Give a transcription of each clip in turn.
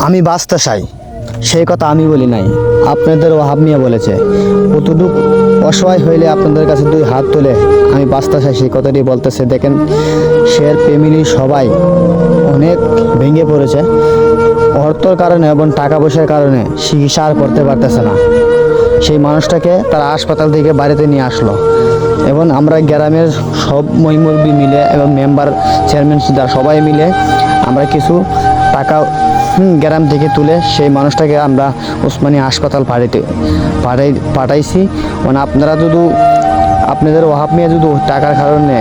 আমি বাঁচতে চাই, সেই কথা আমি বলি নাই, আপনাদের ওহাব মিয়া বলেছে। কতটুক অসহায় হইলে আপনাদের কাছে দুই হাত তুলে আমি বাঁচতে চাই সেই কথাটি বলতেছে। দেখেন শের ফ্যামিলি সবাই অনেক ভেঙে পড়েছে অর্থর কারণে এবং টাকা পয়সার কারণে, চিকিৎসা আর করতে পারতেছে না। সেই মানুষটাকে তারা হাসপাতাল থেকে বাড়িতে নিয়ে আসলো এবং আমরা গ্রামের সব মুরব্বি মিলে এবং মেম্বার চেয়ারম্যান সবাই মিলে আমরা কিছু টাকা গ্রাম থেকে তুলে সেই মানুষটাকে আমরা ওসমানী হাসপাতাল পাঠাইছি। মানে আপনারা যদি আপনাদের ওহাব মিয়া যদি টাকার কারণে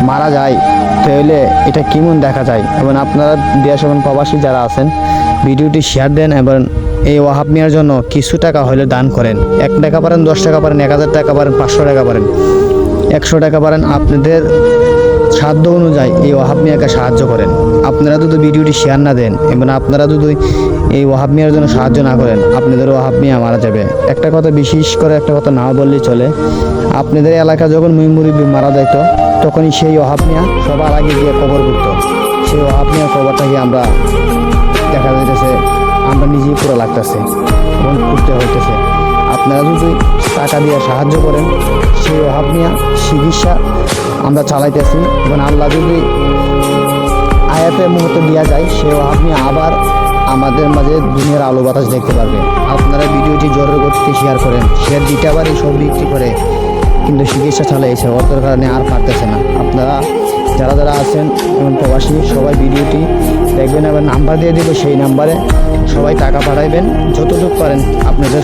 মারা যায় তাহলে এটা কেমন দেখা যায়। এবং আপনারা দেশ এবং প্রবাসী যারা আছেন ভিডিওটি শেয়ার দেন এবং এই ওহাব মিয়ার জন্য কিছু টাকা হলে দান করেন। 1 টাকা পারেন, 10 টাকা পারেন, 1000 টাকা পারেন, 500 টাকা পারেন, 100 টাকা পারেন, আপনাদের সাধ্য অনুযায়ী এই ওহাব মিয়াকে সাহায্য করেন। আপনারা যদি ভিডিওটি শেয়ার না দেন এবং আপনারা যদি এই ওহাব মিয়ার জন্য সাহায্য না করেন আপনাদের ওহাব মিয়া মারা যাবে। একটা কথা বিশেষ করে একটা কথা না বললেই চলে, আপনাদের এলাকা যখন মুরব্বি মারা যেত তখনই সেই ওহাব মিয়া সবার আগে গিয়ে কবর করতো। সেই ওহাব মিয়া কবরটাকে আমরা দেখা যাইতেছে আমরা নিজেই পুরো লাগতেছে এবং করতে হইতেছে। আপনারা যদি টাকা দিয়ে সাহায্য করেন সেই ওহাব মিয়া চিকিৎসা আমরা চালাইতেছি এবং আল্লাহ যদি আয়াতের মুহূর্তে দেওয়া যায় সেই ওহাব মিয়া আবার আমাদের মাঝে দুনিয়ার আলো বাতাস দেখতে পারবে। আপনারা ভিডিওটি জোরের গতিতে শেয়ার করেন, শেয়ার দিতে আবারই সব বিক্রি করে কিন্তু চিকিৎসা চালাইছে অর্থের কারণে আর পারতেছে না। আপনারা যারা যারা আছেন এবং প্রবাসী সবাই ভিডিওটি দেখবেন এবং নাম্বার দিয়ে দেবো, সেই নাম্বারে সবাই টাকা পাঠাইবেন যতটুকু পারেন আপনাদের।